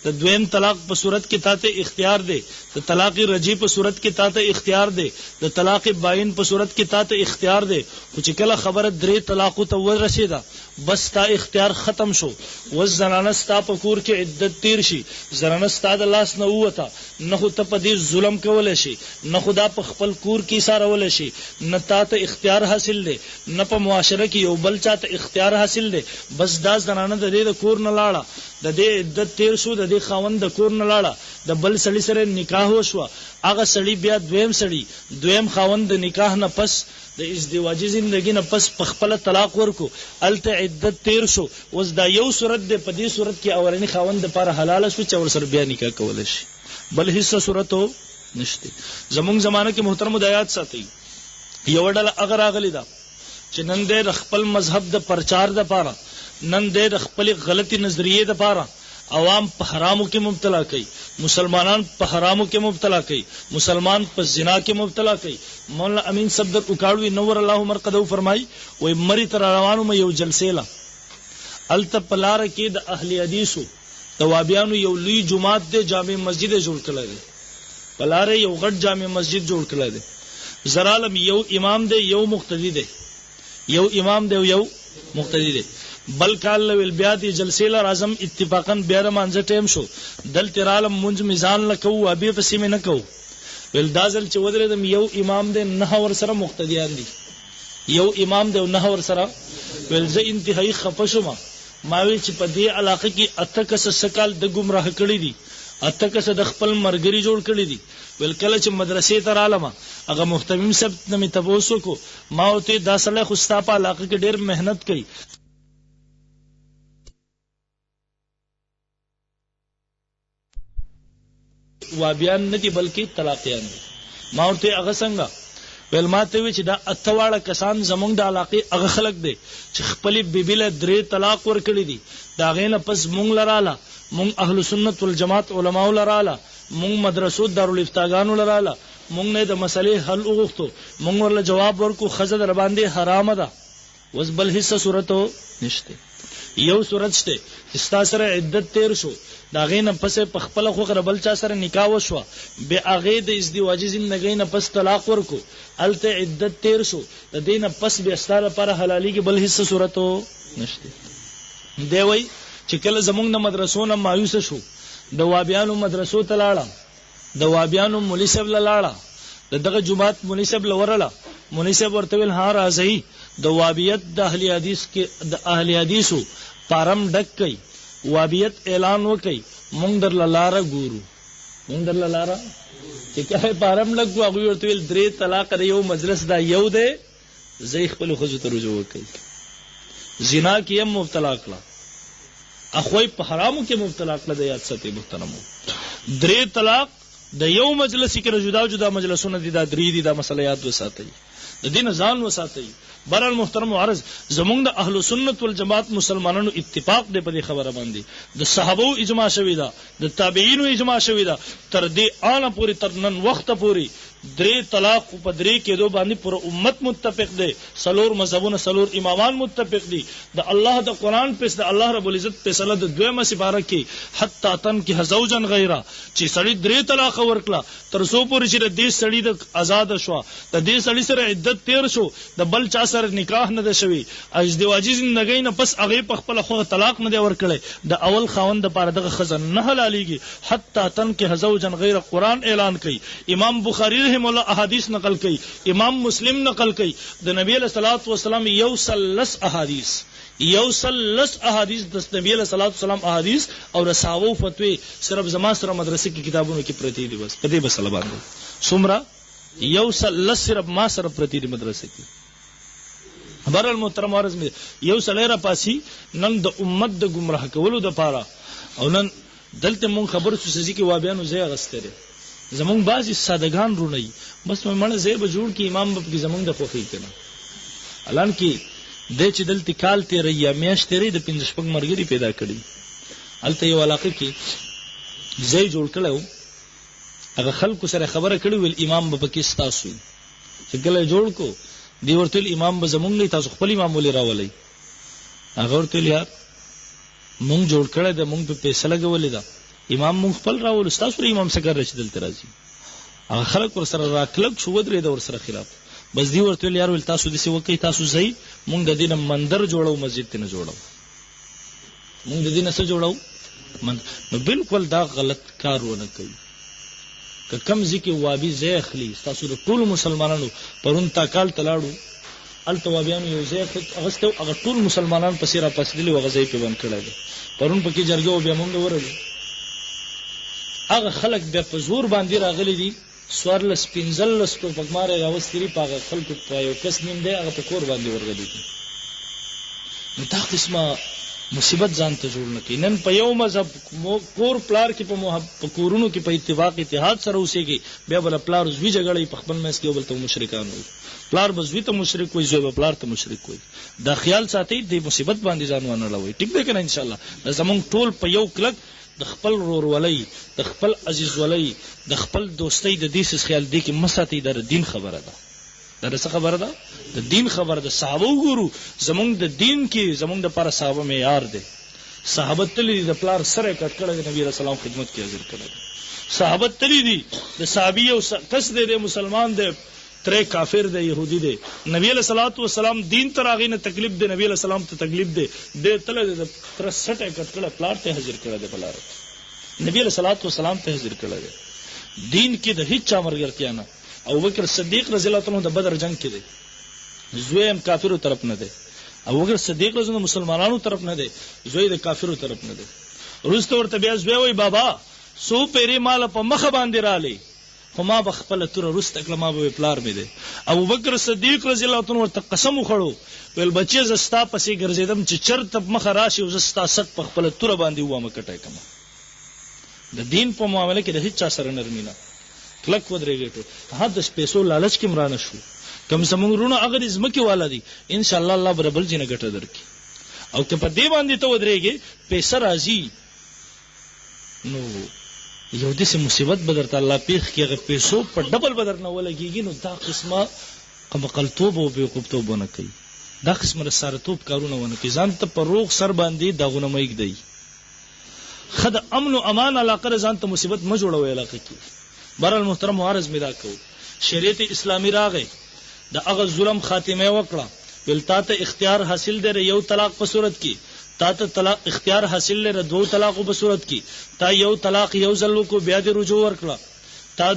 د دویم طلاق په صورت کې تاته اختیار دی، د طلاق رجعی په صورت کې تاته اختیار دی، د طلاق باین په صورت کې تاته اختیار دی. خو چې کله خبره درې طلاقو ته ورسېده بس تا اختیار ختم شو. وس زنانه ستا په کور کې عدت تیر شي، زنانه ستا د لاس نه ووته، نه خو ته په دې ظلم کولی شي، نه خو دا په خپل کور کې ایسارولی شي، نه تا ته اختیار حاصل دی، نه په معاشره کې یو بل چا ته اختیار حاصل دی. بس دا زنانه د دې د کور نه لاړه، د دې عدت تیر شو، د دې خاوند د کور نه لاړه، د بل سړي سره نکاح وشوه. هغه سړي بیا دویم سړي دویم خاوند د نکاح نه پس د ازدواجی زندگی نه پس په خپل طلاق ورکو، الته عدت تیر شو. اوس دا یو صورت دی، په دې صورت کې اولنی خاوند لپاره حلاله شو چې ورسره بیا نکاح کولی شي، بل هیڅ صورت نشته. زمونږ زمانه کې محترم د ساتي یو ډله هغه راغلی ده چې نن د خپل مذهب د پرچار د پاره، نن د خپل غلطی نظریې د پاره عوام په حرامو کې مبتلا کوي، مسلمانان په حرامو کې مبتلا کوي، مسلمان په زنا کې مبتلا کوي. مولانا امین صدر اکاړوی نور الله مرقدو فرمای وای مری تر روانو مې یو جلسې لا الته پلار کې د اهل حدیثو د وابیانو یو لوی جماعت د جامع مسجد جوړ کړل دی، پلار یو غټ جامع مسجد جوړ کړل دی. زرالم یو امام دی یو مقتدی دی، یو امام دی یو مقتدی دی. بل کال لویل بیا دی جلسې لا راځم اتفاقا بیا مانځه ټیم شو دل ترالم منځ میزان لکو ابي پسې مې نه کو ول دازل چې ودرېدم یو امام دی نه ور سره مقتدیان دي، یو امام دی نه ور سره. ول زه انتهایی خفه شوم، ما وی چې په دې علاقه کې اته کس سکال د گمراه کړی دي، اته کس د خپل مرګري جوړ کړی دي. ول کله چې مدرسې ته رالم هغه محتمم سب نه مې تاسو کو ما ته دا سړی خو ستا په علاقه کې ډېر مهنت کوي، وابیان نه دي بلکې طلاقیان دي. ما ورته هغه څنګه ویل ما ته وی چې دا اتواړه کسان زمونږ د علاقې هغه خلک دي چې خپل بیبیله درې طلاق ورکړي دي، دا غینه پس مونږ لراله، مونږ اهل سنت والجماعت علماء لراله، مونږ مدرسو دارالفتاګانو لراله، مونږ نه د مسلې حل وغوښتو، مونږ ورله جواب ورکو خزه در باندې حرام ده. وس بل هیڅ صورت نشته. یو صورت شته چې ستا سره عدت تیر شو، دا غینه پس په خپل خو غره بل چا سره نکاح وشو، به هغه د ازدواجی زندګۍ نه پس طلاق ورکو، الته عدت تیر شو، د دینه پس به ستاره پر حلالي کې بل هیڅ صورت نشته. دی وای چې کله زمونږ د مدرسو نه مایوس شو، د وابیانو مدرسو ته لاړه، د وابیانو مولوی صاحب لاړه، دغه جماعت مولوی صاحب لورله، مولوی صاحب ورته ویل ها راځي د وابیت د اهل حدیث کې د اهل حدیثو پارم ډک کئ، وابیت اعلان وکي مونږ در لاره ګورو، مونږ در لاره چې کله پارم لګو هغه ورته ویل درې طلاق د یو مجلس دا یو دی، زه خپل خو ته رجوع وکي. زنا کې هم مبتلا کړه، اخوی په حرامو کې مبتلا کړه. د یاد ساتي محترمو درې طلاق د یو مجلس کې جدا جدا مجلسونه دي، دا درې دي، دا مسله یاد وساتئ، د دین ځان وساتئ. برال محترم عرض زمونږ د اهل سنت والجماعت مسلمانانو اتفاق دی په دې خبره باندې، د صحابو اجماع شوی دا، د تابعینو اجماع شوی دا، تر دې آنه پوری تر نن وخت پوری درې طلاق په درې کې دو باندې پر امت متفق دی، سلور مذهبونه سلور امامان متفق دي. د الله د قران په د الله رب العزت په صلی د دویمه سپاره کې حتی تن کې زوجن غیره چې سړی درې طلاق ورکړه تر سو پوری چې د دې سړی د آزاد شو، د دې سړی سره عدت تیر شو، د بل چا سره نکاح نه ده شوی، ازدواجی زندګۍ نه پس هغه په خپل خو طلاق نه دی ورکړي، د اول خاوند لپاره دغه خزن نه حلاليږي حتی تن کې زوجن غیره. قران اعلان کوي، امام بخاری رحم الله احادیث نقل کوي، امام مسلم نقل کوي، د نبی علیہ الصلوۃ والسلام یوسلس احادیث د نبی علیہ الصلوۃ والسلام احادیث او رساو فتوی صرف زما سره مدرسې کې کتابونو کې پرتی دي، بس په دې مسله باندې سمرا یوسلس صرف ما سره پرتی دي مدرسې کې. بهر المحترم عرض می یو سلیرا پاسی نن د امت د گمراه کولو د پاره، او نن دلته مون خبر څه سږي کې وابیانو ځای غستره زمونږ بعضی سادهګان رونی بس مړه زی به جوړ کی امام باب کی زمونږ د خوخی کنه. الان کې د چې دلته کال تیر یا میاش تیرې د 15 شپږ مرګري پیدا کړی، الته یو علاقه کې زی جوړ کړو، هغه خلکو سره خبره کړې ول امام باب کې تاسو چې کله جوړ کو دی ورته امام به زمونږ نه تاسو خپل امام ولې راولي، هغه ورته یار مونږ جوړ کړی د مونږ په پیسې لګولې ده، امام مونږ خپل راول استاد سره امام سکر رشید الترازی هغه خلک ور سره راکلک شو ودرې د ور سره خلاف بس دی ورته یار ول تاسو د سی وکي تاسو زئی مونږ د دینه مندر جوړو مسجد ته نه جوړو مونږ د دینه څه جوړو نو بالکل دا غلط کار ونه کوي که کم ځکه وابي زې اخلي تاسو د ټول مسلمانانو پرون تا کال تلاړو التوابیان یو زې اغسته هغه ټول مسلمانان پسې را پسېدلی وغځي په باندې کړل پرون پکې جرګه بیا مونږ ورغلو هغه خلک بیا په زور باندې راغلي دي سوارلس پنځلس په پګماره راوستري پاغه خلکو په یو کس نیم دی هغه په کور باندې ورغلي دي نو دا قسمه مصیبت ځان ته جوړ نه کړي نن په یو مذهب کور پلار کې په کورونو کې په اتفاق اتحاد سره اوسېږي بیا بل پلار زوی جګړې په خپل منځ کې بل ته مشرکان وي پلار به زوی ته مشرک وي زوی به پلار ته مشرک وي دا خیال ساتي د مصیبت باندې ځان ونه لوي ټیک دی کنه ان شاء الله زمونږ ټول په یو کلک د خپل رورولۍ د خپل عزیز ولۍ د خپل دوستۍ د دې څه خیال دی کې مساتې د دین خبره ده دا څه خبره ده د دین خبره ده صحابه وګورو زمونږ د دین کې زمونږ د پر صحابه معیار دي صحابه تللی د پلار سره کټ کړه د نبی رسول الله خدمت کې حاضر کړه صحابه تللی دي د صحابي او کس دې مسلمان دې ترې کافر دې يهودي دې نبی علیہ الصلوۃ والسلام دین تراغې نه تکلیف دې نبی علیہ السلام ته تکلیف دې تل دې تر سټه کټ کړه پلار ته حاضر کړه دې پلار نبی علیہ الصلوۃ والسلام ته حاضر کړه دین کې د هیڅ چا مرګرتیا نه ابو بکر صدیق رضی الله عنه د بدر جنگ کې دی زوی هم کافرو طرف نه دی ابو بکر صدیق رضی الله مسلمانانو طرف نه دی زوی د کافرو طرف نه دی ورسته ورته بیا زوی وای بابا سو پیری مال په مخ باندې رالی خو ما بخپل تر ورسته کلمه به پلار مې دی ابو بکر صدیق رضی الله عنه ورته قسم وخړو ول بچي زستا پسې ګرځیدم چې چرته مخ راشي او زستا ست په خپل تر باندې وامه کټای کما د دین په معاملې کې د هیڅ چا سره نرمي نه کلک ودرېږي ته د پیسو لالچ کې مرانه شو کم زمونږ رونه اگر ازمکه والا دي ان شاء الله الله برابر جنہ ګټه درکې او که په دې باندې ته ودرېږي پیسې راځي نو یو دې مصیبت بدرته الله پیخ کې هغه پیسو په ډبل بدر نه ولګيږي نو دا قسمه قمقلتوب او بیوقوفتوب ونه کوي دا قسمه رسارتوب کارونه ونه کوي ځان ته په روغ سر باندې داغونه مېګ دی خد امن او امان علاقه ځان ته مصیبت ما جوړوي علاقه کې برال محترم معارض میرا کو شریعت اسلامی راغې د هغه ظلم خاتمه وکړه بل تا ته اختیار حاصل دی یو طلاق په صورت کې تا ته طلاق اختیار حاصل لري دو طلاق په صورت کې تا یو طلاق یو ځل کو بیا د رجوع ورکړه تا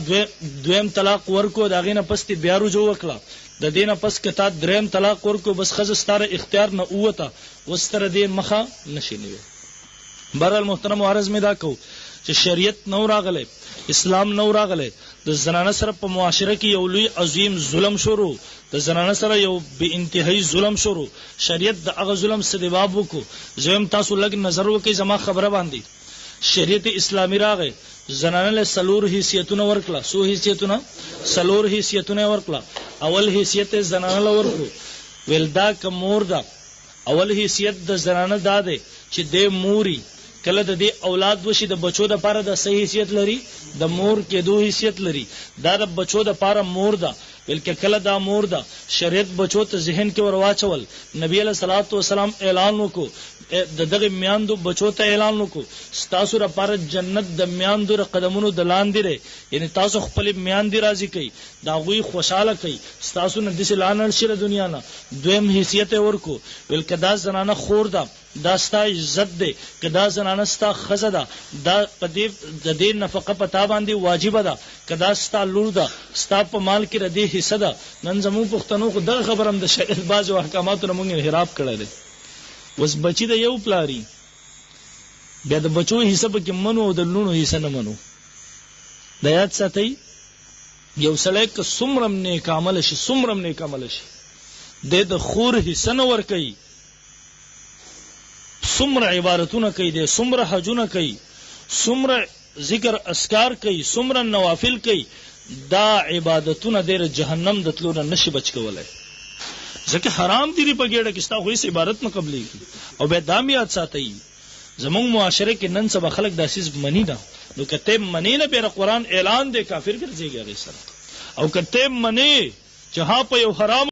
دویم طلاق ورکو داغې نه پس بیا رجوع وکړه د دینه پس کې تا دریم طلاق ورکو بس خزه ستاره اختیار نه اوته وستره دې مخه نشي نیو برال محترم معارض میدا کو چې شریعت نو راغله اسلام نو راغله د زنانه سره په معاشره کې یو لوی عظیم ظلم شروع د زنانه سره یو به انتهایی ظلم شروع شریعت د هغه ظلم څخه جواب وکړو زم تاسو لګ نظر وکي زما خبره باندې شریعت اسلامی راغې زنانه له سلور حیثیتونه ورکړه سو حیثیتونه سلور حیثیتونه ورکړه اول حیثیت زنانه له ورکړو ولدا کمور دا اول حیثیت د زنانه داده چې د موري کله د دې اولاد وشي د بچو د پاره د صحیح حیثیت لري د مور کې دوه حیثیت لري دا د بچو د پاره مور ده بلکې کله دا مور ده شریعت بچو ته ذهن کې ورواچول نبی علیہ الصلوۃ والسلام اعلان وکړو د دغه میاندو بچو ته اعلان وکړو تاسو لپاره جنت د میاندو قدمونو د لاندې لري یعنی تاسو خپل میاندې راضي کړئ دا غوي خوشاله کړئ تاسو نه د لانل شره دنیا نه دویم حیثیت ورکو بلکې دا زنانه خور ده دا ستا عزت دی کدا زنانه ستا خزه ده دا پدې د دې نفقه پتا باندې واجب ده کدا ستا لور ده ستا په مال کې ردی حصہ ده نن زموږ پښتنو خو دا خبرم د شریعت باز او احکاماتو موږ انحراف کړل دي وس بچی د یو پلاری بیا د بچو حصہ به کې منو او د لونو حصہ نه منو د یاد ساتي یو سړی که څومره نیک عمل شي څومره نیک عمل شي د خور حصہ نه ور کوي څومره عبادتونه کوي د څومره حجونه کوي څومره ذکر اذکار کوي څومره نوافل کوي دا عبادتونه د جهنم د تلو نه نشي بچ کولای ځکه حرام دي په ګډه کې ستا خو هیڅ عبادت نه قبلېږي او به دامیات ساتي زموږ معاشره کې نن سبا خلک داسې منی نه نو کته منی نه پر قرآن اعلان دی کافر ګرځيږي هغه سره او کته منی جهان په یو حرام